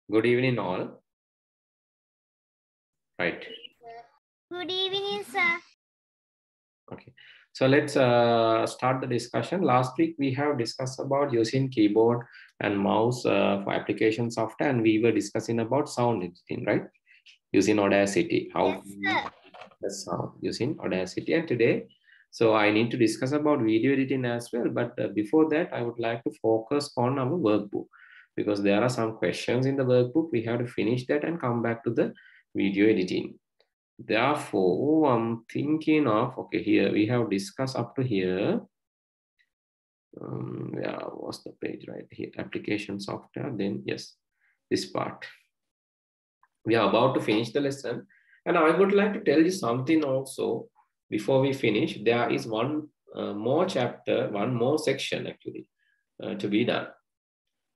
Good evening, all. Right. Good evening, sir. Okay. So let's start the discussion. Last week, we have discussed about using keyboard and mouse for application software, and we were discussing about sound editing, right? Using Audacity. How the sound using Audacity. And today, so I need to discuss about video editing as well. But before that, I would like to focus on our workbook because there are some questions in the workbook. We have to finish that and come back to the video editing. Therefore, I'm thinking of, okay, here we have discussed up to here. Yeah, what's the page right here? Application software, then yes, this part. We are about to finish the lesson. And I would like to tell you something also before we finish. There is one more chapter, one more section actually to be done.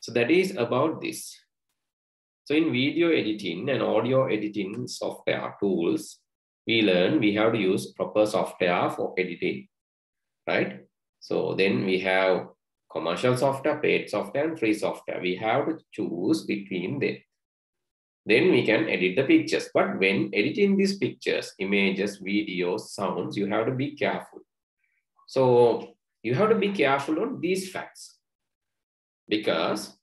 So that is about this. So in video editing and audio editing software tools, we learn we have to use proper software for editing, right? So then we have commercial software, paid software, and free software. We have to choose between them. Then we can edit the pictures. But when editing these pictures, images, videos, sounds, you have to be careful. So you have to be careful on these facts because,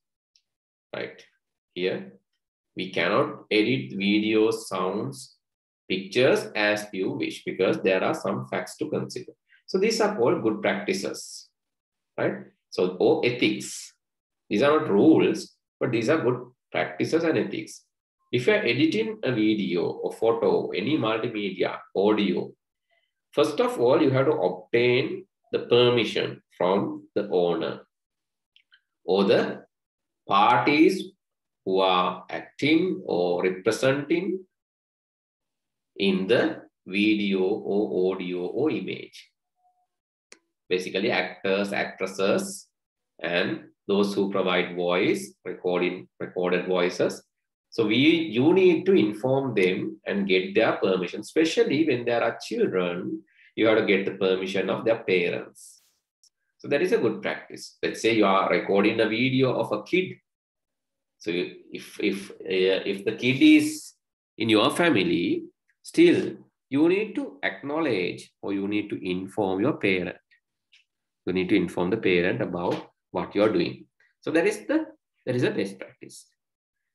right here, we cannot edit videos, sounds, pictures as you wish because there are some facts to consider. So these are called good practices, right? So, or ethics. These are not rules, but these are good practices and ethics. If you're editing a video or photo, any multimedia, audio, first of all, you have to obtain the permission from the owner or the parties who are acting or representing in the video or audio or image. Basically, actors, actresses, and those who provide voice, recorded voices. So you need to inform them and get their permission, especially when there are children, you have to get the permission of their parents. So that is a good practice. Let's say you are recording a video of a kid. So if the kid is in your family, still you need to acknowledge or you need to inform your parent. You need to inform the parent about what you're doing. So that is a best practice.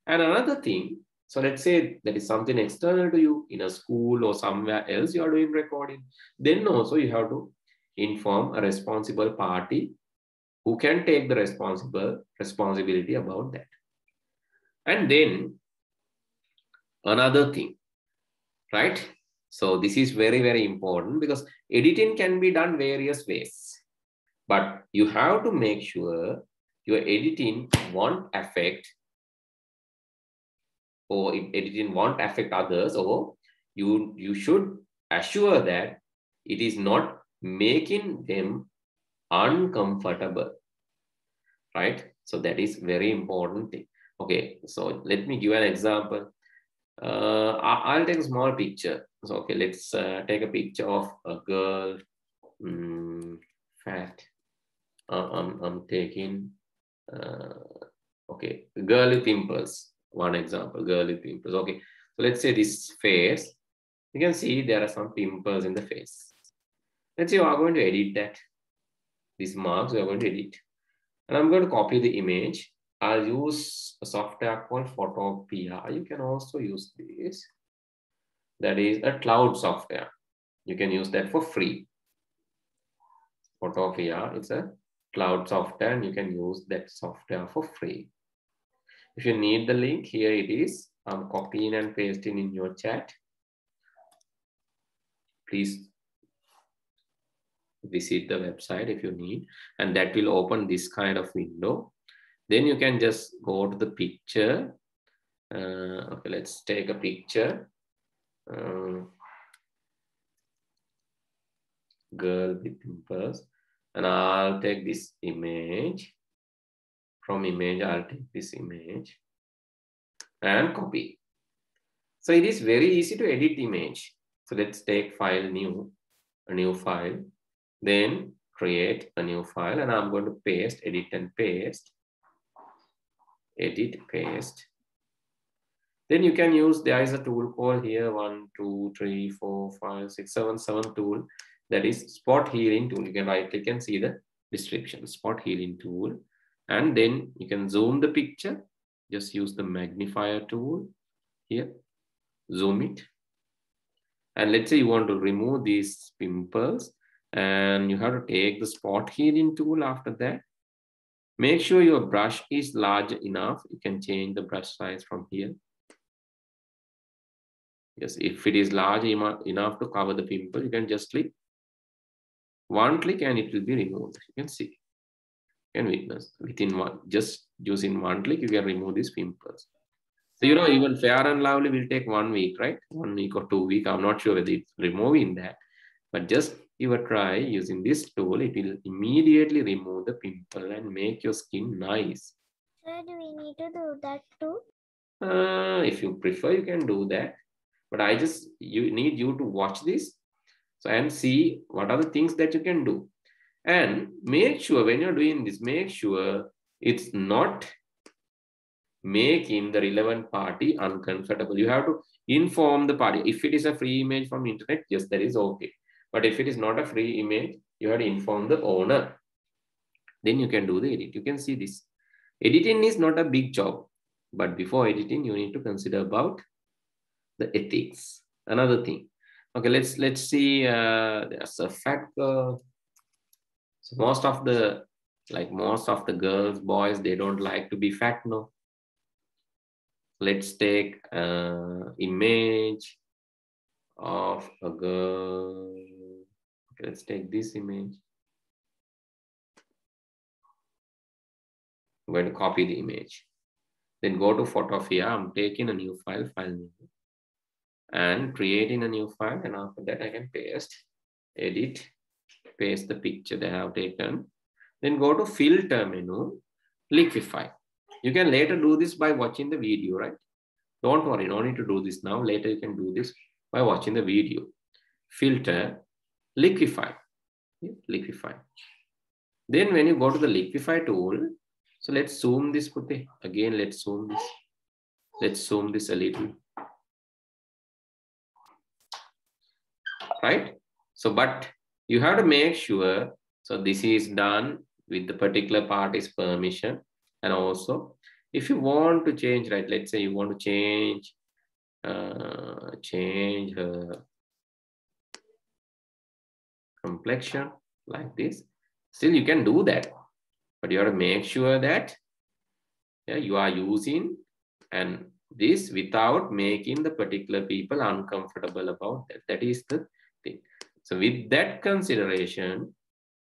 And another thing, so let's say that is something external to you in a school or somewhere else you are doing recording. Then also you have to inform a responsible party who can take the responsibility about that. And then another thing, right? So this is very, very important because editing can be done various ways. But you have to make sure your editing won't affect or if editing won't affect others, or you should assure that it is not making them uncomfortable, right? So that is very important thing. Okay, so let me give an example. I'll take a small picture. So okay, let's take a picture of a girl, fat. I'm taking, okay, girl with pimples. One example, girl with pimples. Okay, so let's say this face. You can see there are some pimples in the face. Let's say you are going to edit that. These marks we are going to edit. And I'm going to copy the image. I'll use a software called Photopia. You can also use this. That is a cloud software. You can use that for free. Photopia, it's a cloud software and you can use that software for free. If you need the link, here it is. I'm copying and pasting in your chat. Please visit the website if you need, and that will open this kind of window. Then you can just go to the picture. Okay, let's take a picture. Girl with pimples. And I'll take this image. From image, I'll take this image and copy. So it is very easy to edit image. So let's take file new, a new file, then create a new file, and I'm going to paste, edit and paste, edit, paste. Then you can use, there is a tool called here, 1, 2, 3, 4, 5, 6, 7, 7 tool. That is spot healing tool. You can right click and see the description, spot healing tool. And then you can zoom the picture. Just use the magnifier tool here, zoom it. And let's say you want to remove these pimples and you have to take the spot healing tool after that. Make sure your brush is large enough. You can change the brush size from here. Yes, if it is large enough to cover the pimple, you can just click one click and it will be removed. You can see, you can witness within one, just using one click, you can remove these pimples. So, you know, even Fair and Lovely will take 1 week, right? 1 week or 2 weeks. I'm not sure whether it's removing that, but just give a try using this tool. It will immediately remove the pimple and make your skin nice. Sir, do we need to do that too? If you prefer, you can do that. But I just need you to watch this and see what are the things that you can do. And make sure when you're doing this, make sure it's not making the relevant party uncomfortable. You have to inform the party. If it is a free image from internet, yes, that is okay. But if it is not a free image, you have to inform the owner. Then you can do the edit. You can see this. Editing is not a big job, but before editing, you need to consider about the ethics. Another thing. Okay, let's see. There's a factor. So most of the girls, boys, they don't like to be fat, no. Let's take image of a girl. Okay, let's take this image. I'm going to copy the image. Then go to photo here. I'm taking a new file menu, and creating a new file. And after that, I can paste, edit, paste the picture that I have taken. Then go to filter menu, liquify. You can later do this by watching the video, right? Don't worry, no need to do this now. Later you can do this by watching the video. Filter, liquify, liquify. Then when you go to the liquify tool, so let's zoom this, Putte. Again, let's zoom this. Let's zoom this a little. Right? So, but you have to make sure, so this is done with the particular party's permission. And also, if you want to change, right, let's say you want to change her complexion like this, still you can do that. But you have to make sure that you are using and this without making the particular people uncomfortable about that. That is the thing. So with that consideration,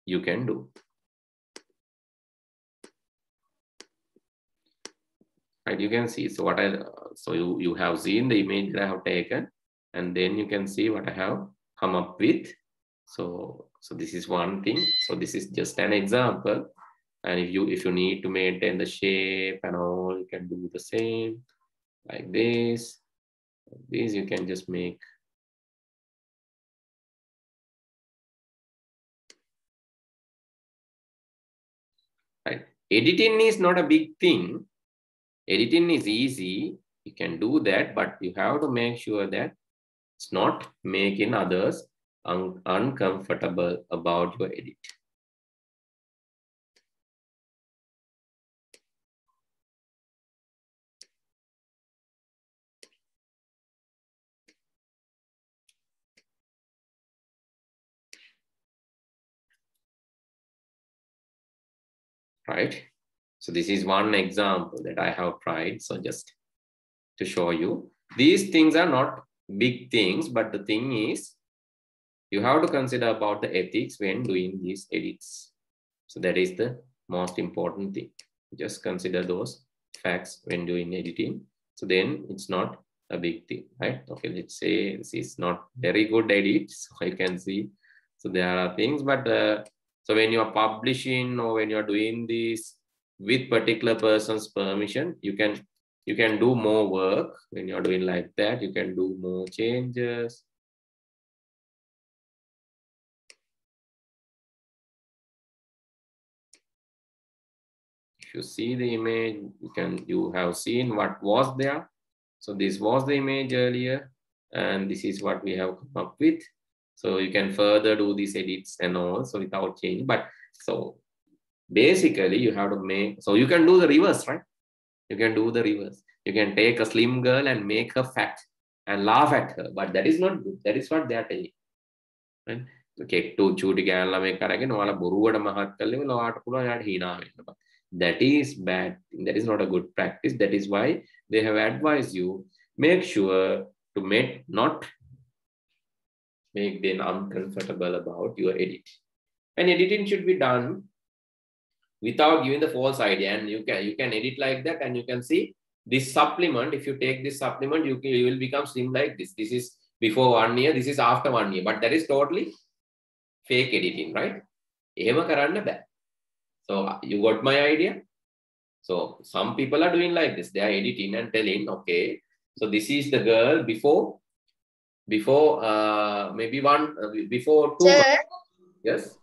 you can do. Right, you can see. So you have seen the image that I have taken, and then you can see what I have come up with. So this is one thing. So this is just an example. And if you need to maintain the shape and all, you can do the same like this. This you can just make. Right. Editing is not a big thing. Editing is easy. You can do that, but you have to make sure that it's not making others uncomfortable about your edit. Right? So this is one example that I have tried. So just to show you, these things are not big things, but the thing is, you have to consider about the ethics when doing these edits. So that is the most important thing. Just consider those facts when doing editing. So then it's not a big thing, right? Okay, let's say this is not very good edit. So you can see, so there are things, but so when you are publishing or when you are doing this with particular person's permission, you can do more work. When you're doing like that, you can do more changes. If you see the image, you have seen what was there. So this was the image earlier, and this is what we have come up with. So you can further do these edits and all, so without changing. But so basically you have to make, so you can do the reverse, right? You can do the reverse. You can take a slim girl and make her fat and laugh at her, but that is not good. That is what they are telling. Right? That is bad. That is not a good practice. That is why they have advised you, make sure to not make them uncomfortable about your edit. And editing should be done without giving the false idea. And you can edit like that, and you can see this supplement. If you take this supplement, you will become slim like this. This is before 1 year, this is after 1 year, but that is totally fake editing, right? So you got my idea? So some people are doing like this. They are editing and telling, okay, so this is the girl before maybe before 2 Sir, months. Yes.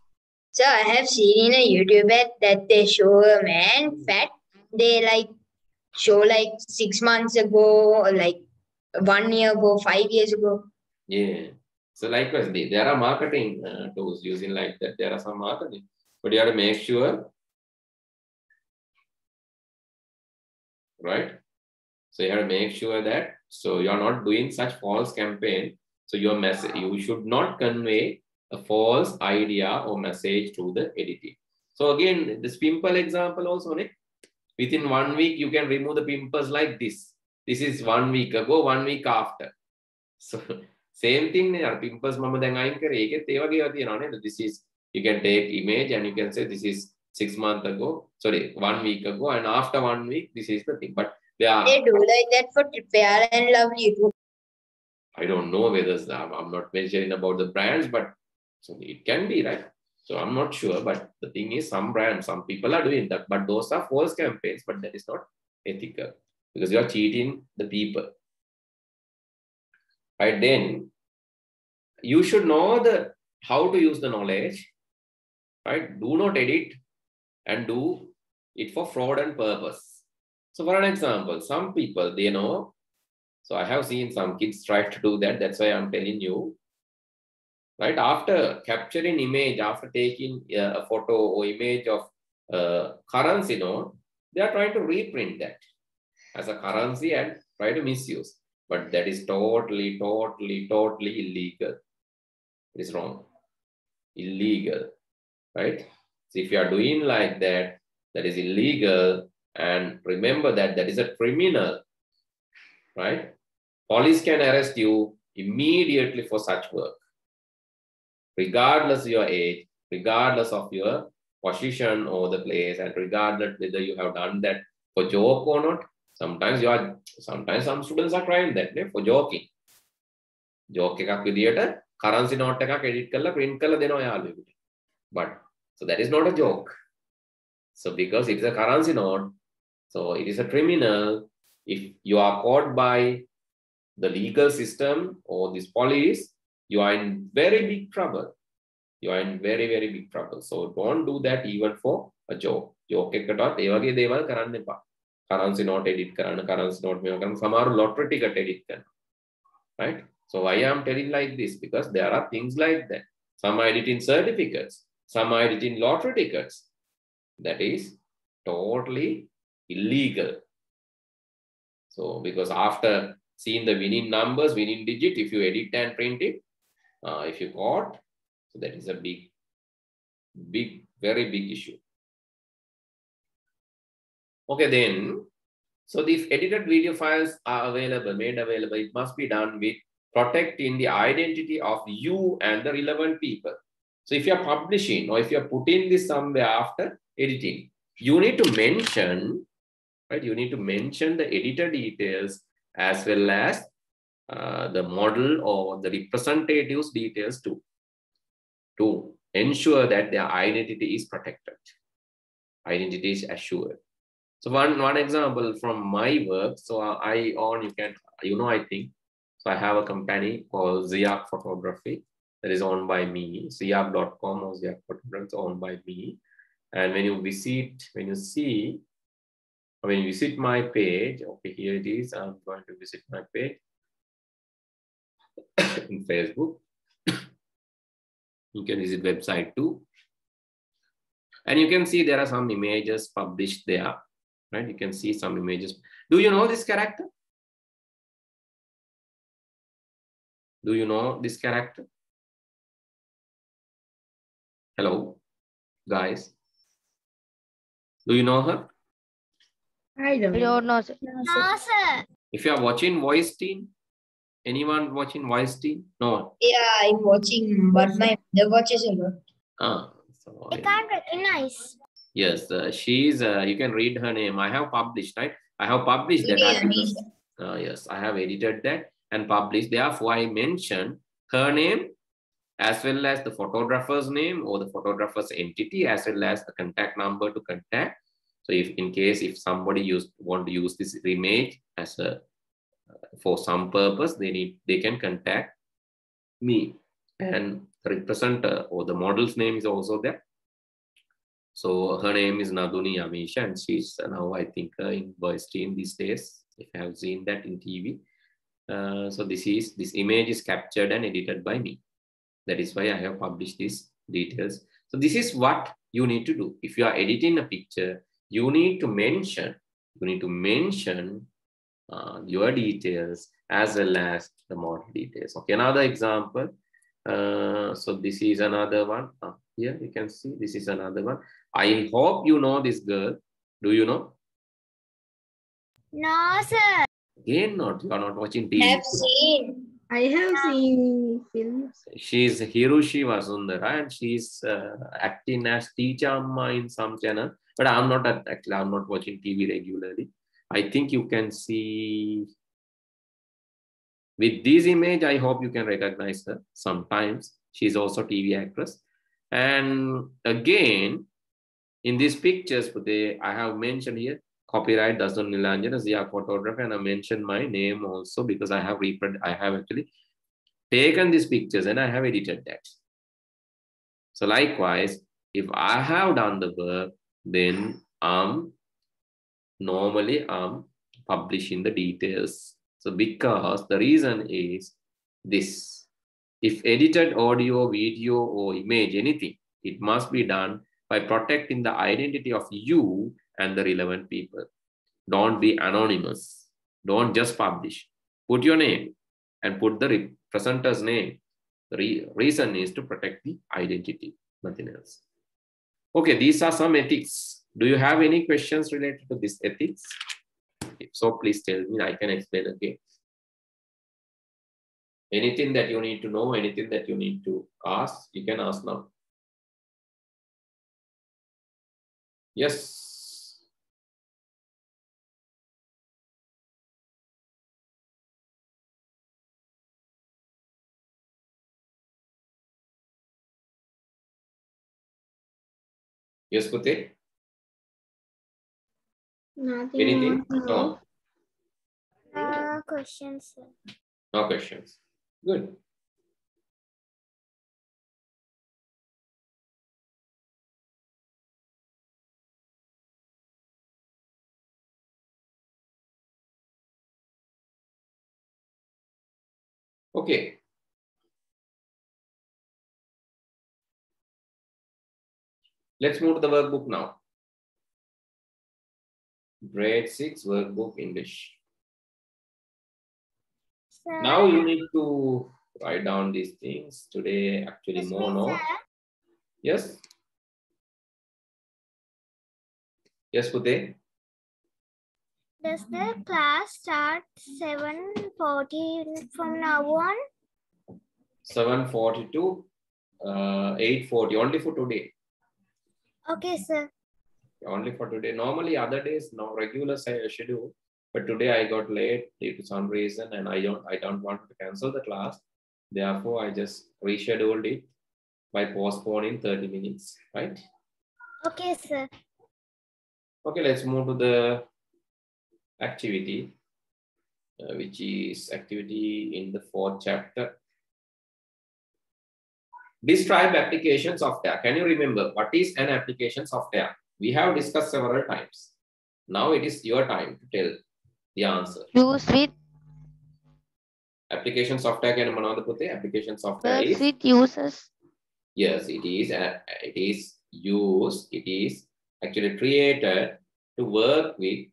So I have seen in a YouTube ad that they show a man fat. They like show like 6 months ago, or like 1 year ago, 5 years ago. Yeah. So likewise, there are marketing tools using like that. There are some marketing, but you have to make sure, right? So you have to make sure that, so you are not doing such false campaign. So your message, you should not convey a false idea or message through the editing. So again, this pimple example also, within 1 week, you can remove the pimples like this. This is 1 week ago, 1 week after. So same thing, pimples mama දැන් අයින් කරේ. ඒකෙත් ඒ වගේ තියෙනවා නේද? This is, you can take image and you can say this is 6 months ago, sorry, 1 week ago, and after 1 week, this is the thing. But they do like that for Fair and Lovely too. I don't know whether I'm not mentioning about the brands, but so it can be, right? So I'm not sure, but the thing is, some brands, some people are doing that, but those are false campaigns, but that is not ethical because you are cheating the people. Right, then you should know how to use the knowledge, right? Do not edit and do it for fraud and purpose. So for an example, some people, they know, so I have seen some kids try to do that. That's why I'm telling you, right? After capturing image, after taking a photo or image of currency note, they are trying to reprint that as a currency and try to misuse. But that is totally illegal. It is wrong. Illegal, right? So if you are doing like that, that is illegal. And remember that is a criminal, right? Police can arrest you immediately for such work, regardless of your age, regardless of your position or the place, and regardless whether you have done that for joke or not. Sometimes some students are trying that for joking. Joke එකක් විදියට currency note එකක් edit කරලා print කරලා දෙනවා යාළුවෙකුට. But so that is not a joke. So because it's a currency note, so it is a criminal. If you are caught by the legal system or this police, you are in very big trouble. You are in very big trouble. So don't do that even for a joke. Joke එකකටවත් ඒ වගේ දේවල් කරන්න එපා. Currency note edit කරන්න, currency note මේව කරන්න, සමහර lottery ticket edit කරනවා. Right? So why I am telling like this? Because there are things like that. Some are editing certificates, some are editing lottery tickets. That is totally illegal. So because after seeing the winning numbers, winning digit, if you edit and print it, if you caught, so that is a very big issue. Okay, then, so these edited video files are made available. It must be done with protecting the identity of you and the relevant people. So if you're publishing or if you're putting this somewhere after editing, you need to mention, right? You need to mention the editor details as well as the model or the representatives details too, to ensure that their identity is protected. Identity is assured. So one example from my work. So I think. So I have a company called Ziyak Photography that is owned by me. Ziyak.com or Ziyak Photography is owned by me. And when you see when you visit my page, okay, here it is. I'm going to visit my page in Facebook. You can visit website too. And you can see there are some images published there, right? You can see some images. Do you know this character? Do you know this character? Hello, guys. Do you know her? I don't know, sir. No, sir. If you are watching Voice Teen, anyone watching Voice Teen? No. Yeah, I'm watching, but my mother watches a lot. So, I can't recognize. yes, she's, you can read her name. I have published, right? I have published that. Yes, I have edited that and published. Therefore, I mentioned her name as well as the photographer's name or the photographer's entity, as well as the contact number to contact. So if in case if somebody want to use this image as a for some purpose, they can contact me, and the representer or the model's name is also there. So her name is Naduni Amisha, and she's now I think in Voice Team these days, if you have seen that in TV. So this image is captured and edited by me. That is why I have published these details. So this is what you need to do. If you are editing a picture, you need to mention your details as well as the model details. Okay, another example. So this is another one. Here you can see this is another one. I hope you know this girl. Do you know? No, sir. Again, not. You are not watching TV. I have seen films. She's Hiroshi Vasundhara, and she's acting as teacher Amma in some channel. But I'm not actually. I'm not watching TV regularly. I think you can see with this image. I hope you can recognize her. Sometimes she's also TV actress. And again, in these pictures, I have mentioned here copyright Dasun Nilanjana, Zia photographer, and I mentioned my name also because I have actually taken these pictures and I have edited that. So likewise, if I have done the work, then normally I'm publishing the details. So because the reason is this: if edited audio, video, or image, anything, it must be done by protecting the identity of you and the relevant people. Don't be anonymous. Don't just publish. Put your name and put the presenter's name. The reason is to protect the identity, nothing else. Okay, these are some ethics. Do you have any questions related to this ethics? If so, please tell me. I can explain again. Anything that you need to know, anything that you need to ask, you can ask now. Yes. Yes, Pute? Nothing. Anything? No. No questions, sir. No questions. Good. Okay. Let's move to the workbook now. Grade 6 workbook English. Sir. Now you need to write down these things. Today, actually, Excuse more me, notes. sir. Yes? Yes, Pute? Does the class start 7:40 from now on? 7:40 to 8:40, only for today. Okay, sir. Only for today. Normally, other days, no regular schedule. But today I got late due to some reason, and I don't want to cancel the class. Therefore, I just rescheduled it by postponing 30 minutes, right? Okay, sir. Okay, let's move to the activity, which is activity in the 4th chapter. Describe application software. Can you remember what is an application software? We have discussed several times. Now it is your time to tell the answer. Use with Application software can manada putte. Application software works is with users. yes, it is used. It is actually created to work with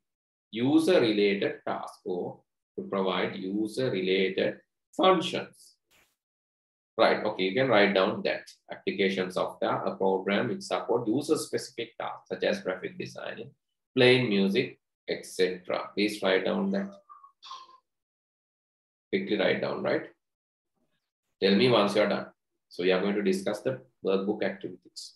user-related tasks or to provide user-related functions. Right, okay, you can write down that. Application software, a program which supports user-specific tasks such as graphic designing, playing music, etc. Please write down that. Quickly write down, right? Tell me once you're done. So we are going to discuss the workbook activities.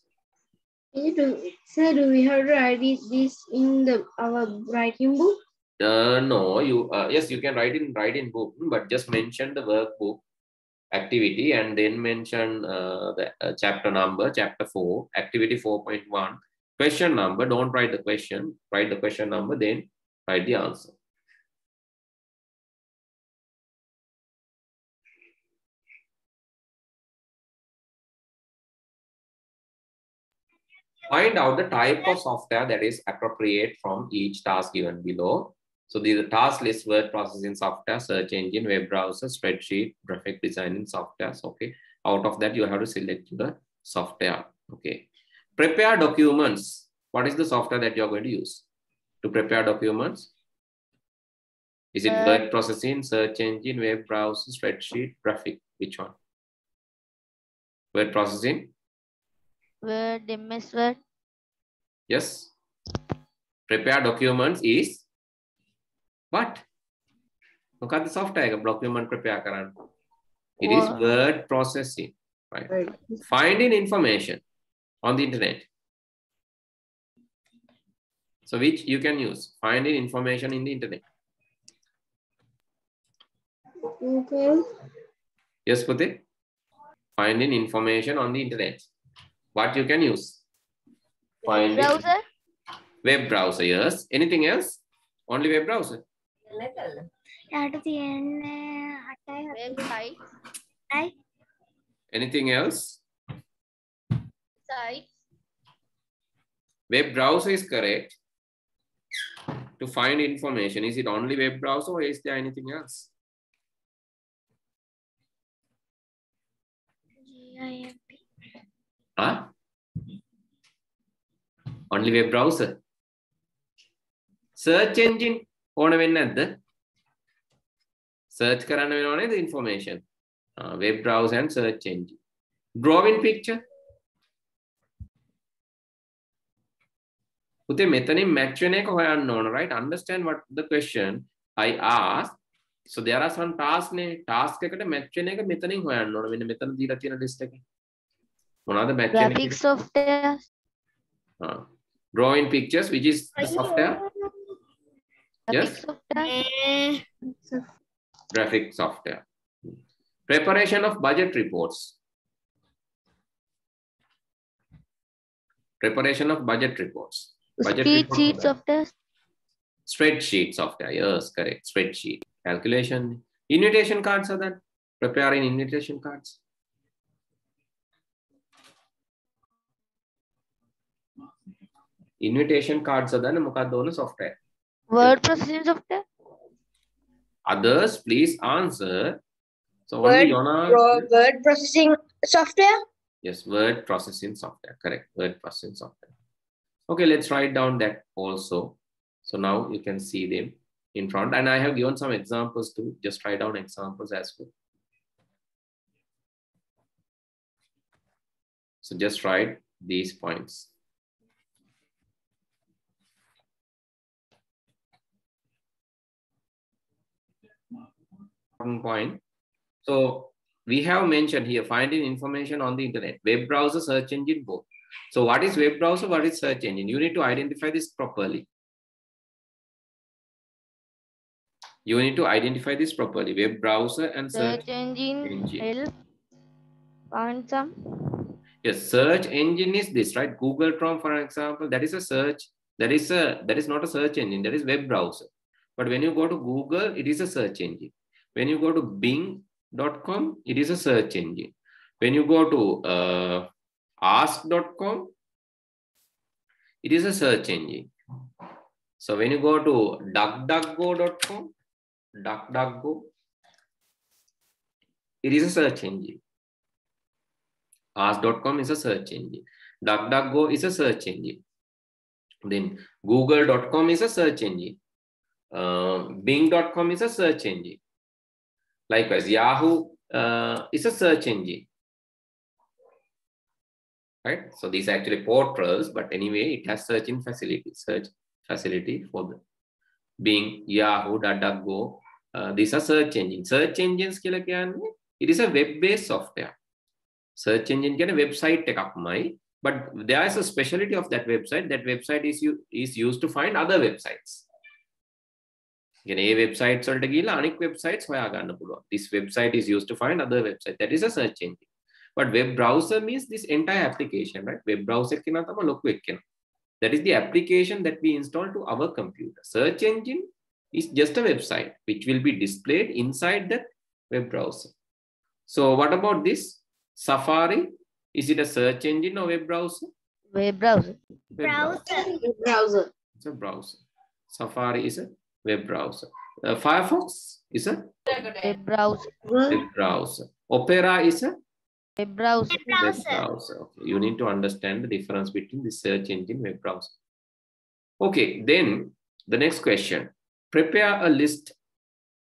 Sir, do we have to write this in our writing book? No, you yes, you can write in book, but just mention the workbook activity and then mention the chapter number, chapter 4, activity 4.1, question number. Don't write the question, write the question number, then write the answer. Find out the type of software that is appropriate from each task given below. So the task list: word processing software, search engine, web browser, spreadsheet, graphic designing softwares. Okay. Out of that, you have to select the software. Okay. Prepare documents. What is the software that you're going to use to prepare documents? Is it word processing, search engine, web browser, spreadsheet, graphic? Which one? Word processing? Word, MS Word. Yes. Prepare documents is what? Look at the software document prepare karan. It is word processing, right? Finding information on the internet. So which you can use? Finding information in the internet. Google. Yes, Puti. Finding information on the internet. What you can use? Web browser. Web browser, yes. Anything else? Only web browser. Website. Anything else? Sites. Web browser is correct. To find information, is it only web browser or is there anything else? Huh? Only web browser. Search engine. Search the information. Web browser and search engine. Drawing picture. Right? Understand what the question I asked. So there are some tasks. Task Graphic software. Drawing pictures, which is the software? Yes. software. Graphic software. Preparation of budget reports. Preparation of budget reports. Spreadsheet software. Spreadsheet software. Yes, correct. Spreadsheet. Calculation. Invitation cards are that. Preparing invitation cards. Invitation cards are the software. Word processing software. Others, please answer. So Word, only word processing software. Yes, word processing software. Correct. Word processing software. Okay, let's write down that also. So now you can see them in front. And I have given some examples too. Just write down examples as well. So just write these points. Point. So we have mentioned here finding information on the internet, web browser, search engine, both. So what is web browser? What is search engine? You need to identify this properly. You need to identify this properly. Web browser and search engine. Help. Find some. Yes, search engine is this, right? Google Chrome, for example, that is a search. That is not a search engine. That is web browser. But when you go to Google, it is a search engine. When you go to Bing.com, it is a search engine. When you go to Ask.com, it is a search engine. So when you go to duckduckgo.com, DuckDuckGo, it is a search engine. Ask.com is a search engine. DuckDuckGo is a search engine. Then Google.com is a search engine. Bing.com is a search engine. Likewise, Yahoo is a search engine. Right? So these are actually portals, but anyway, it has search facility for the Bing, Yahoo, DuckDuckGo. These are search engines. Search engines, it is a web-based software. Search engine is a website, but there is a specialty of that website. That website is used to find other websites. Websites this website is used to find other websites. That is a search engine. But web browser means this entire application, right? Web browser that is the application that we install to our computer. Search engine is just a website which will be displayed inside that web browser. So what about this? Safari, is it a search engine or web browser? Web browser. Browser. Browser. It's a browser. Safari is a web browser. Firefox is a Web browser. web browser. Opera is a Web browser. web browser. Okay. You need to understand the difference between the search engine and web browser. Okay, then the next question. Prepare a list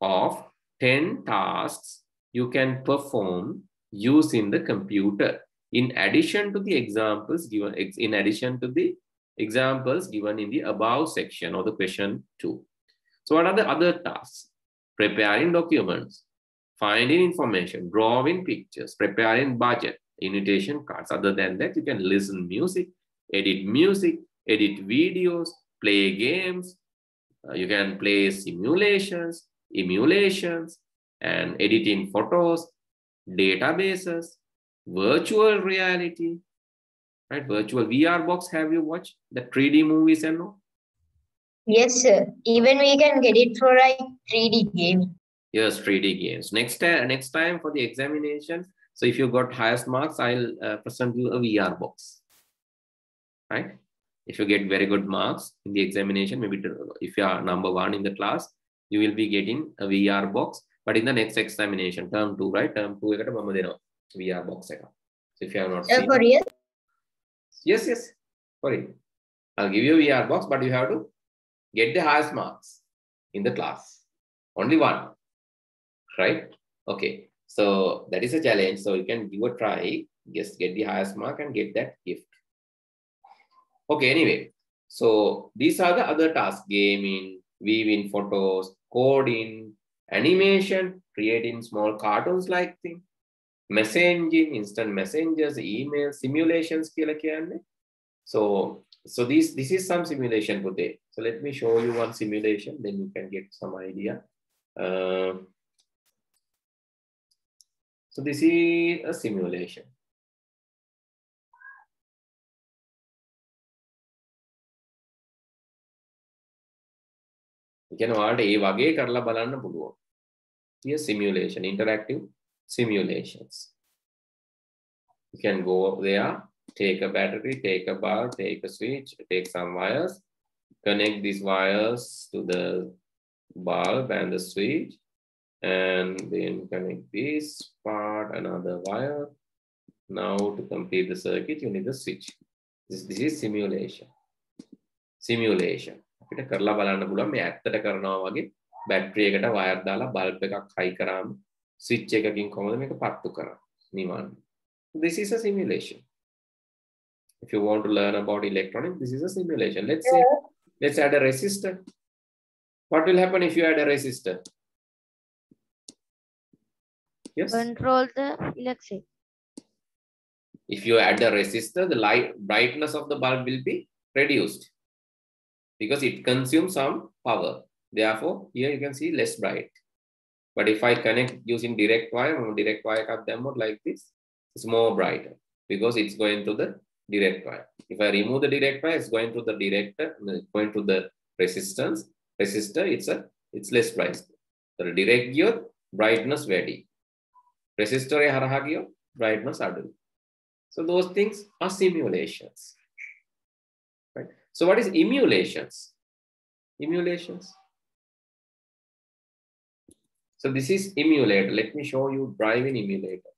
of 10 tasks you can perform using the computer in addition to the examples given in the above section or the question 2. So what are the other tasks? Preparing documents, finding information, drawing pictures, preparing budget, invitation cards. Other than that, you can listen music, edit videos, play games. You can play simulations, emulations, and editing photos, databases, virtual reality, right? Virtual VR box. Have you watched the 3D movies and all? Yes, sir. Even we can get it for like 3D gaming. Yes, 3D games. Next time for the examination. So if you got highest marks, I'll present you a VR box, right? If you get very good marks in the examination, maybe if you are number 1 in the class, you will be getting a VR box. But in the next examination, term 2, right? Term 2, VR box. So if you have not seen, For real? Yes, for it. I'll give you a VR box, but you have to get the highest marks in the class. Only 1, right? Okay. So that is a challenge. So you can give a try, just get the highest mark and get that gift. Okay, anyway. So these are the other tasks: gaming, viewing photos, coding, animation, creating small cartoons like thing, messaging, instant messengers, email, simulations. So this is some simulation today. So let me show you one simulation, then you can get some idea. So this is a simulation. Here simulation, interactive simulations. You can go there, take a battery, take a bulb, take a switch, take some wires, connect these wires to the bulb and the switch, and then connect this part, another wire. Now to complete the circuit, you need the switch. This is simulation. Simulation. අපිට කරලා බලන්න පුළුවන් මේ ඇත්තට කරනවා වගේ battery එකට wire දාලා බල්බ් එකක් හයි කරාම ස්විච් එකකින් කොහොමද මේක පත්තු කරන්නේ නිවන්න. This is a simulation. If you want to learn about electronics, this is a simulation. Let's say let's add a resistor. What will happen if you add a resistor? Yes. Control the electric. If you add a resistor, the light brightness of the bulb will be reduced because it consumes some power. Therefore, here you can see less bright. But if I connect using direct wire cut them out like this, it's more brighter because it's going to the direct wire. If I remove the direct wire, it's going to the going to the resistance. Resistor, it's less bright. So direct gear brightness ready. Resistor haraha gear brightness adu. So those things are simulations. Right? So what is emulations? Emulations. So this is emulator. Let me show you driving emulator.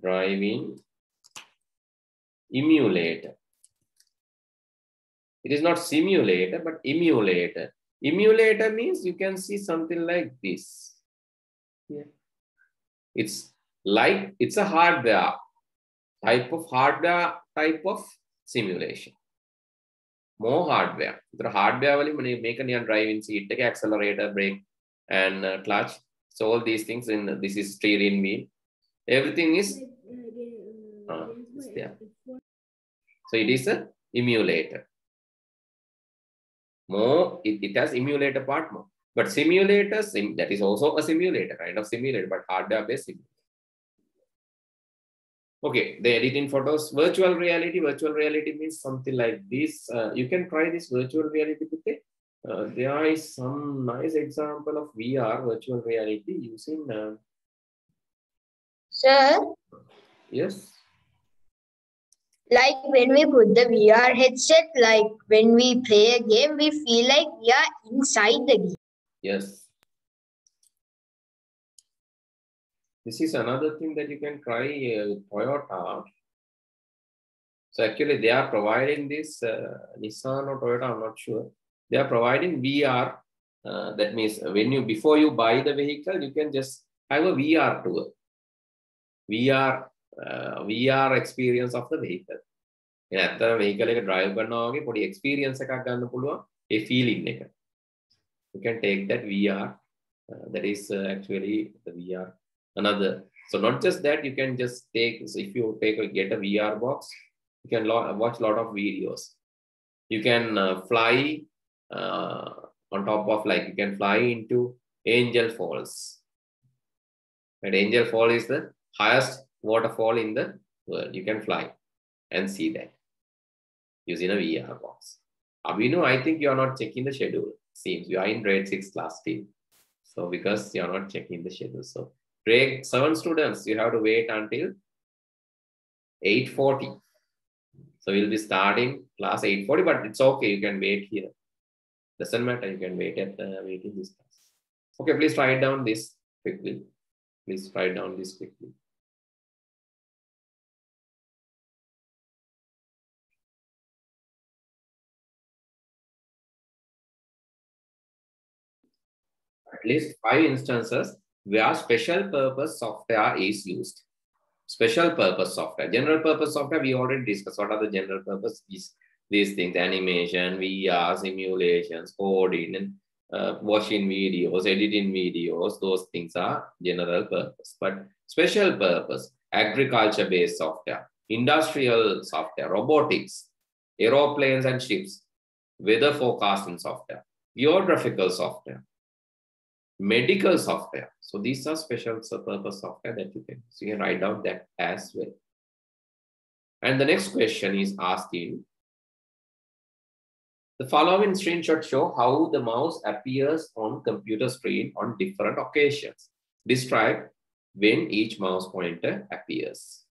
Driving emulator. It is not simulator, but emulator. Emulator means you can see something like this. Yeah. It's like, it's a hardware type of simulation. More hardware. The hardware will make a driving seat, take accelerator, brake, and clutch. So all these things in this is steering wheel. Everything is there. So it is a emulator. More, it has emulator part more. But simulators, that is also a simulator, kind of simulator, but hardware-based simulator. Okay, the editing photos, virtual reality. Virtual reality means something like this. You can try this virtual reality today. There is some nice example of VR, virtual reality, using... Sir? Yes. Like when we put the VR headset, like when we play a game, we feel like we are inside the game. Yes. This is another thing that you can try with Toyota. So actually they are providing this, Nissan or Toyota, I'm not sure. They are providing VR. That means when before you buy the vehicle, you can just have a VR tour. VR experience of the vehicle. After vehicle එක drive කරනවා වගේ පොඩි experience එකක් ගන්න පුළුවන් ඒ feeling එක. You can take that VR. That is actually the VR. Another. So not just that, you can just take. So if you get a VR box, you can watch a lot of videos. You can fly on top of, like, you can fly into Angel Falls. And Angel Fall is the highest waterfall in the world. You can fly and see that using a VR box. Abhinu, I think you are not checking the schedule. Seems you are in grade 6 class team. So because you are not checking the schedule. So grade 7 students, you have to wait until 8:40. So we'll be starting class 8:40, but it's okay. You can wait here. Doesn't matter. You can wait at waiting this class. Okay, please write down this quickly. Please write down this quickly. At least 5 instances where special purpose software is used. Special purpose software. General purpose software, we already discussed. What are the general purpose? These things: animation, VR, simulations, coding, watching videos, editing videos. Those things are general purpose. But special purpose, agriculture-based software, industrial software, robotics, aeroplanes and ships, weather forecasting software, geographical software, medical software. So these are special purpose software that you can, so you can write down that as well. And the next question is asking, the following screenshot show how the mouse appears on computer screen on different occasions. Describe when each mouse pointer appears.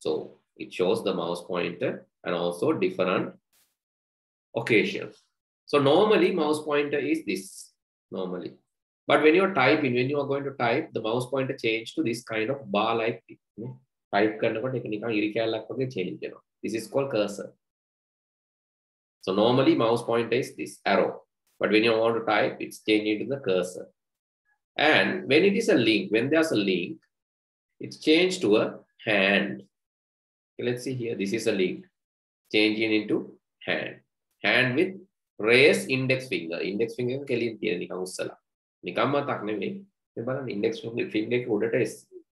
So it shows the mouse pointer and also different occasions. So normally mouse pointer is this, normally. But when you're typing, when you are going to type, the mouse pointer change to this kind of bar-like thing. Type change. This is called cursor. So normally mouse pointer is this arrow. But when you want to type, it's changing to the cursor. And when it is a link, when there's a link, it's changed to a hand. Okay, let's see here. This is a link. Changing into hand. Hand with raised index finger. Index finger is නිකම්ම තක් නෙමෙයි මේ බලන්න index finger එක උඩට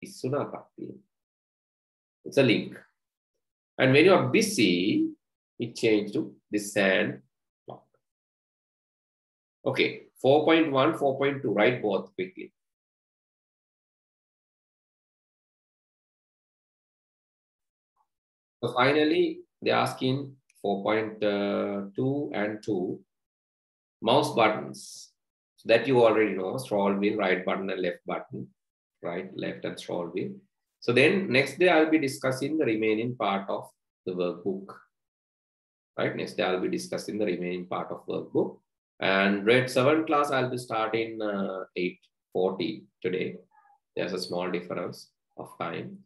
ඉස්සුනා තක් තියෙනවා. It's a link. And when you are busy, it changed to this hand clock. Okay, 4.1, 4.2, write both quickly. So finally, they're asking 4.2 and 2, mouse buttons. So that you already know, scroll wheel, right button and left button, right, left and scroll wheel. So then next day I'll be discussing the remaining part of the workbook. Right, next day I'll be discussing the remaining part of workbook. And grade 7 class, I'll be starting 8:40 today. There's a small difference of time.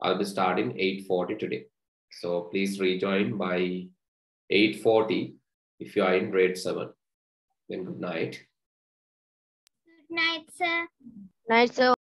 I'll be starting 8:40 today. So please rejoin by 8:40 if you are in grade 7. Then good night. Good night, sir. Night, sir.